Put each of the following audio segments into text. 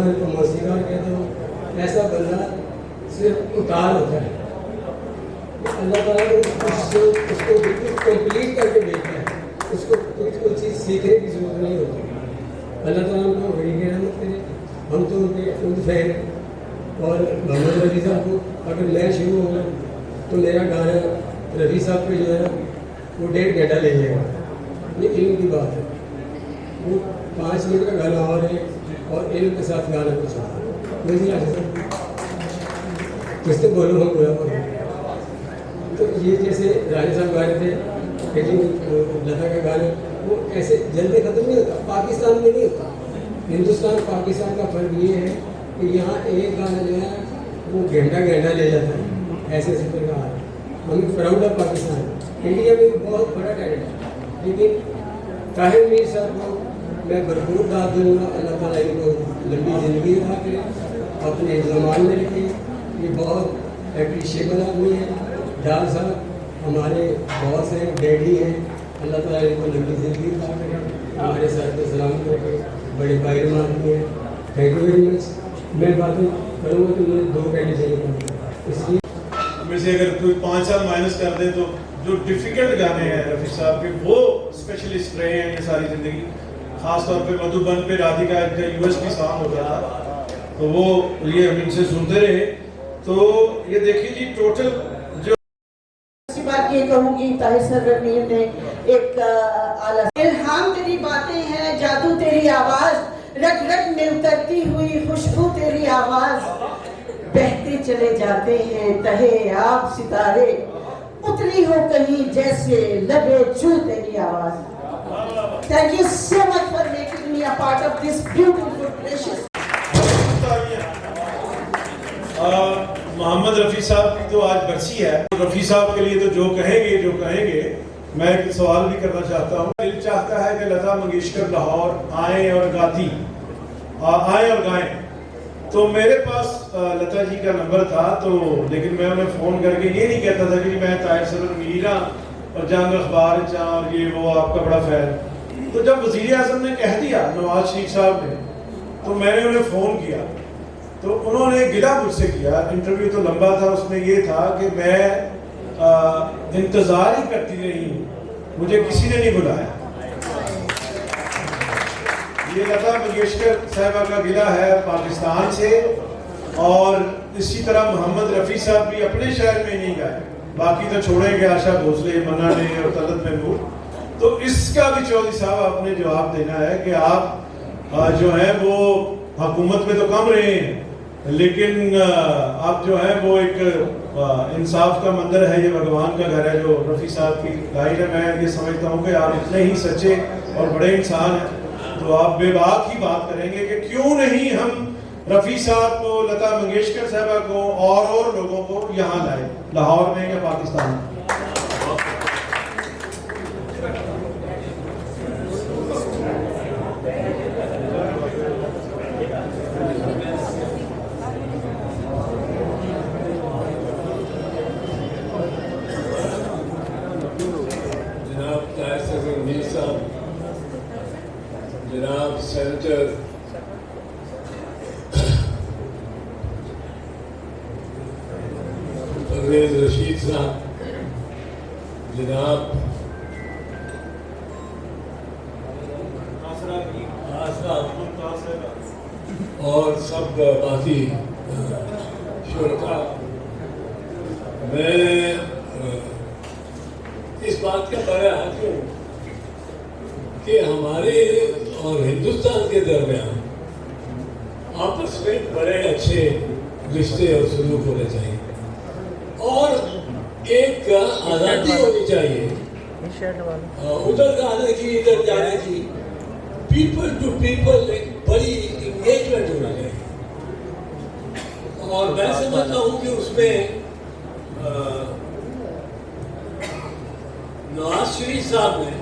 मैं तो मौसीकार कहता हूँ, ऐसा बंदा सिर्फ उतार होता है। अल्लाह ताला उसको बिल्कुल कंप्लीट करके भेजता है, उसको कुछ चीज़ सीखने की जरूरत नहीं होती। अल्लाह ताला उनको बड़ी रहमत करे, हम तो उनके खुद फैन हैं। और मोहम्मद रफ़ी साहब को अगर मैं शुरू हो तो मेरा गाना रफ़ी साहब पे जो है वो 1.5 घंटा ले जाएगा, ये इल्म की बात है। वो 5 मिनट का गाना और है और इल्म के साथ गाना कुछ और मुझे किससे बोलूँ हम पूरा बोलूँ। तो ये जैसे राजा साहब गा रहे थे लेकिन लता का गाना वो ऐसे जल्दी ख़त्म नहीं होता, पाकिस्तान में नहीं होता। हिंदुस्तान पाकिस्तान का फ़र्क ये है कि यहाँ एक गाना जो है वो घंटा ले जाता है, ऐसे ऐसे प्रकार है। हम प्राउड ऑफ पाकिस्तान, इंडिया में बहुत बड़ा टैलेंट है। लेकिन ताहिर मीर साहब को मैं भरपूर दाद दूँगा, अल्लाह ताला इनको लंबी ज़िंदगी अता करे, अपने ज़मान में रखे। ये बहुत एप्रिशिएबल आदमी है। डाल साहब हमारे बॉस हैं, डैडी हैं, अल्लाह ताला इनको लंबी ज़िंदगी अता करे, हमारे साथ में सलाम रखे, बड़े भाई आदमी हैं। Thank you very much. मैं बातें करूँगा तो मुझे 2 घंटे चाहिए, इसलिए में से अगर कोई 5 साल माइनस कर दे तो जो डिफिकल्ट गाने हैं रफ़ी साहब के वो स्पेशलिस्ट रहे हैं ये सारी ज़िंदगी। ख़ास तौर पे मधुबन पे राधिका का यूएसपी सॉन्ग होता था, तो वो ये हम इनसे सुनते रहे। तो ये देखिए जी टोटल जो बात ये कहूँगी, ताहिर सरवर ने एक आला इल्हाम तेरी बातें हैं, जादू तेरी आवाज़, रग रग में उतरती हुई खुशबू तेरी आवाज़, बहते चले जाते हैं तहे आप सितारे, उतरी हो कहीं जैसे लगे छू तेरी आवाज़। Thank you so much for making me a part of this beautiful precious। Mohammad Rafi साहब की तो आज बरसी है। रफ़ी साहब के लिए तो जो कहेंगे मैं एक सवाल भी करना चाहता हूँ। दिल चाहता है कि लता मंगेशकर लाहौर आए और गाएं। तो मेरे पास लता जी का नंबर था, तो लेकिन मैं उन्हें फ़ोन करके ये नहीं कहता था कि मैं ताहिर सरवर मीरा और जंग अखबार और ये वो आपका बड़ा फैन। तो जब वज़ीर आज़म ने कह दिया, नवाज शरीफ साहब ने, तो मैंने उन्हें फ़ोन किया, तो उन्होंने गिला मुझसे किया। इंटरव्यू तो लंबा था, उसमें ये था कि मैं इंतज़ार ही करती रही, मुझे किसी ने नहीं बुलाया। ये लता मंगेशकर साहिबा का गिला है पाकिस्तान से, और इसी तरह मोहम्मद रफ़ी साहब भी अपने शहर में नहीं गए, बाकी तो छोड़ेंगे आशा भोसले, मन्ना डे और तलत महमूद। तो इसका भी चौधरी साहब आपने जवाब देना है कि आप जो है वो हुकूमत में तो कम रहे हैं, लेकिन आप जो है वो एक इंसाफ का मंदिर है, ये भगवान का घर है जो रफ़ी साहब की गाइड है। मैं ये समझता हूँ कि आप इतने ही सच्चे और बड़े इंसान हैं, तो आप बेबाक ही बात करेंगे कि क्यों नहीं हम रफ़ी साहब को, लता मंगेशकर साहबा को और लोगों को यहाँ लाए, लाहौर में या पाकिस्तान में। जनाब सेनेटर परवेज रशीद साहब, जनाब और सब बाकी शुरका, मैं इस बात का बड़ा हाथ हूँ कि हमारे और हिंदुस्तान के दरमियान आपस में बड़े अच्छे रिश्ते और सलूक होने चाहिए, और एक आज़ादी होनी चाहिए उधर जाने की, इधर जाने की, पीपल टू पीपल एक बड़ी इंगेजमेंट होनी चाहिए। और मैं समझता हूँ कि उसमें नवाज शरीफ साहब ने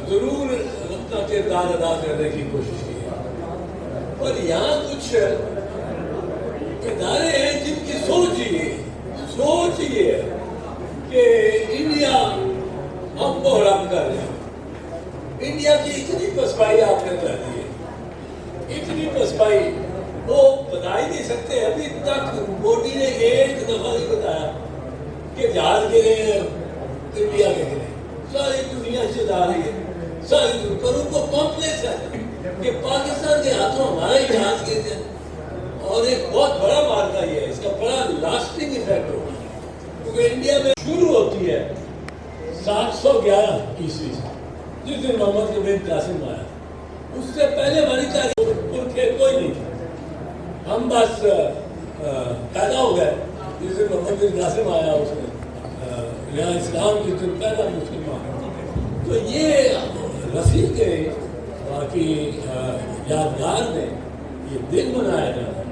जरूर अपना किरदार अदा करने की कोशिश की है, पर यहाँ कुछ इदारे हैं जिनकी सोच ये है कि इंडिया हमको हड़प कर जाए। इंडिया की इतनी पसपाई आपने कर दी है, इतनी पसपाई सकते। अभी तक मोदी ने एक दफा नहीं बताया कि जहाज गिरे इंडिया के गिरे, सारी दुनिया से जा रही है, सारी दुनिया, पर उनको कॉम्प्लेक्स है कि पाकिस्तान के हाथों हमारा ही जहाज गिर जाए। और एक बहुत बड़ा मार्का ये है, इसका बड़ा लास्टिंग इफेक्ट होगा, क्योंकि इंडिया में शुरू होती है 711 ईस्वी से, जिस दिन मोहम्मद बिन कासिम आया। उससे पहले हमारी तारीख कोई नहीं था, हम बस पैदा हो गए जिस दिन मोहम्मद बिन कासिम आया। उसने यहाँ इस्लाम जिस दिन पहला मुसलमान। तो ये रफ़ी के बाकी यादगार में ये दिन मनाया जा रहा है।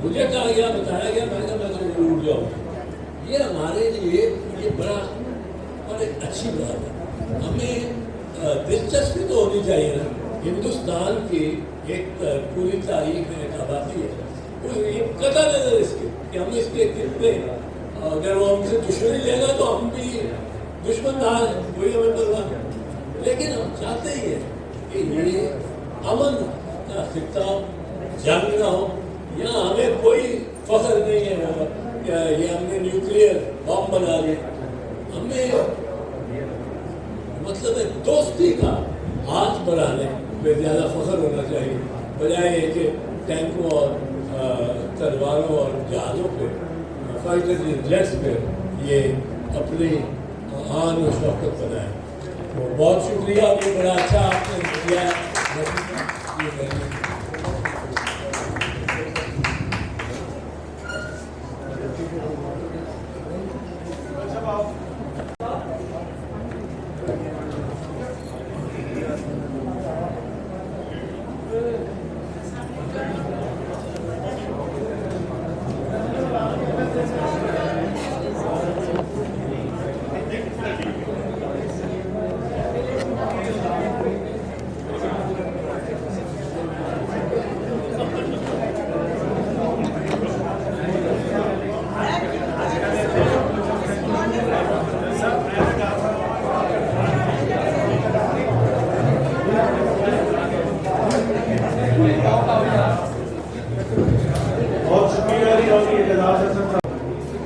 मुझे कहा गया, बताया गया, मैं तो उड़ जाऊँ। ये हमारे लिए ये बड़ा अच्छी बात है। हमें दिलचस्पी तो होनी चाहिए ना, हिंदुस्तान की एक पूरी तारीख में एक आबादी है, तो ये कदर नजर इसके कि हम इसके कितने, अगर वो हमसे दुश्मनी लेगा तो हम भी दुश्मन ना है, वही हमें परवाह। लेकिन हम चाहते ही हैं कि ये अमन का खिताब, जंग ना हो। यहाँ हमें कोई फख्र नहीं है कि ये हमने न्यूक्लियर बम बना लिया। हमें मतलब है दोस्ती का हाथ बढ़ाने में ज़्यादा फख्र होना चाहिए, बजाय कि टैंकों और तलवारों और जहाज़ों पे, फाइटर जेट्स पे ये अपनी आन और शौकत बनाए। तो बहुत शुक्रिया, ये बड़ा अच्छा आपने किया।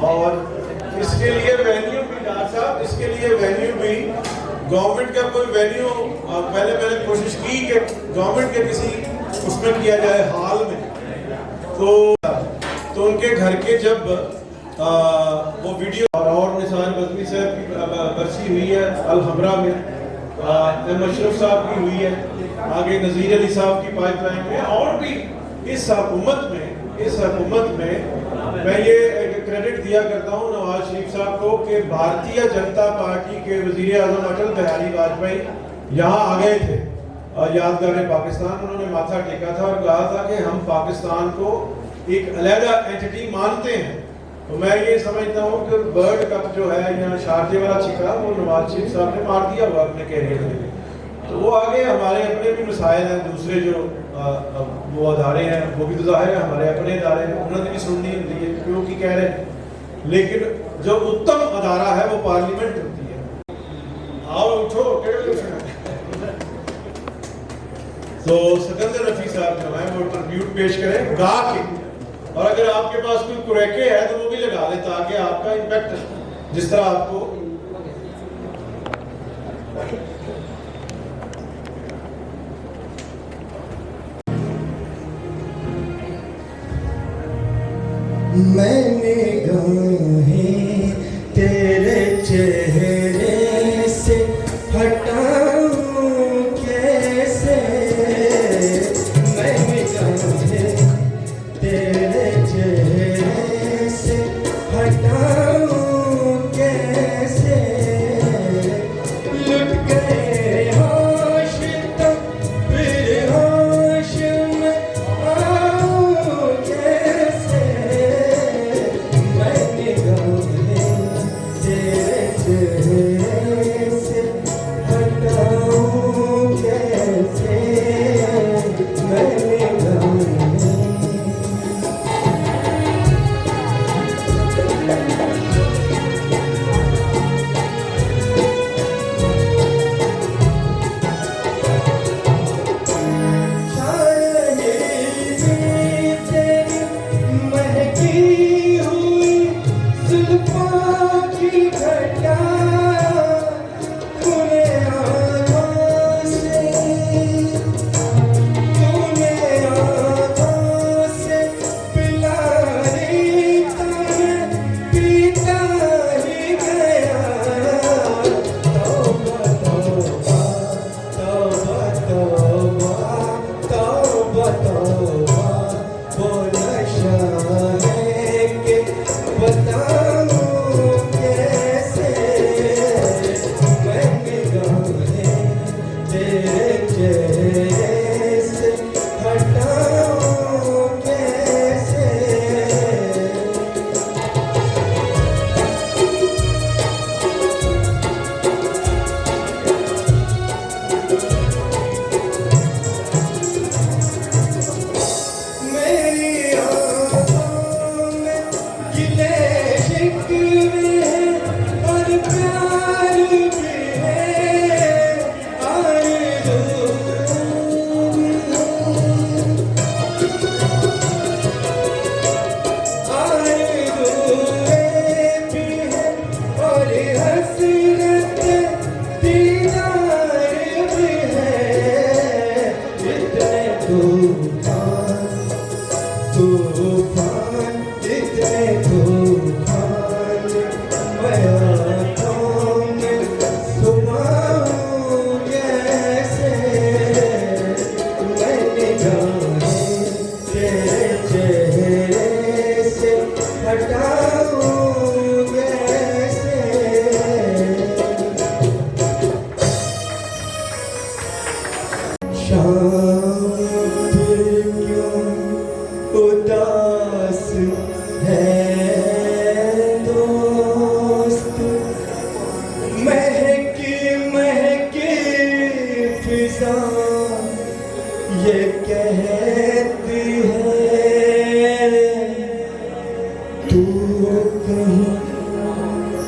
और इसके लिए वेन्यू भी, डॉक्टर साहब, इसके लिए वेन्यू भी गवर्नमेंट का कोई वेन्यू पहले मैंने कोशिश की कि गवर्नमेंट के किसी उसमें किया जाए हॉल में। तो उनके घर के जब वो वीडियो और निशान बज़मी साहब की बरसी हुई है अलहमरा में, मशरफ साहब की हुई है, आगे नज़ीर अली साहब की पाइपलाइन में, और भी इस हुकूमत में मैं ये क्रेडिट दिया करता हूँ नवाज शरीफ साहब को कि भारतीय जनता पार्टी के वजीर आजम अटल बिहारी वाजपेयी यहाँ आ गए थे और यादगार पाकिस्तान उन्होंने माथा टेका था और कहा था कि हम पाकिस्तान को एक अलहदा एंटिटी मानते हैं। तो मैं ये समझता हूँ कि वर्ल्ड कप जो है यहाँ शारजे वाला छिका, वो नवाज शरीफ साहब ने मार दिया हुआ अपने कैरियर में। तो वो आगे हमारे अपने भी मसाइल हैं, दूसरे जो वो अदारे हैं वो भी तो जाहिर है हमारे अपने अदारे हैं, उन्होंने भी सुननी होती है क्योंकि कह रहे हैं। लेकिन जो उत्तम अदारा है वो पार्लियामेंट होती है। आओ उठो, तो सिकंदर रफी साहब जो है वो ट्रिब्यूट पेश करें गा के, और अगर आपके पास कोई कुरैके है तो वो भी लगा ले ताकि आपका इम्पैक्ट जिस तरह आपको मैंने गाहें तेरे चेहरे से हटाऊं कैसे, मैंने गाहें तेरे चेहरे से हटाऊं कैसे, लुट गए होश तो फिर होश में आऊं कैसे, मैंने गाहें तेरे चेहरे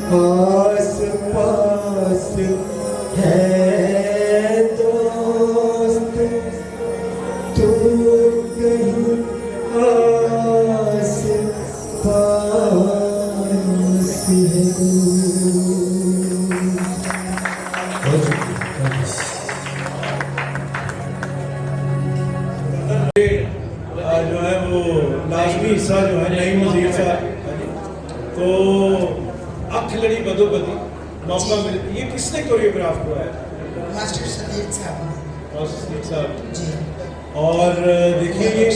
आस पास है दोस्त तू कहीं आस पास है जो है वो लाजमी हिस्सा जो है नई वजीर साहब, तो अख लड़ी बदोबदी मौका मिल, ये किसने कोरियोग्राफ हुआ है? मास्टर सदीक साहब मास्टर सदीक साहब। जी। और देखिए ये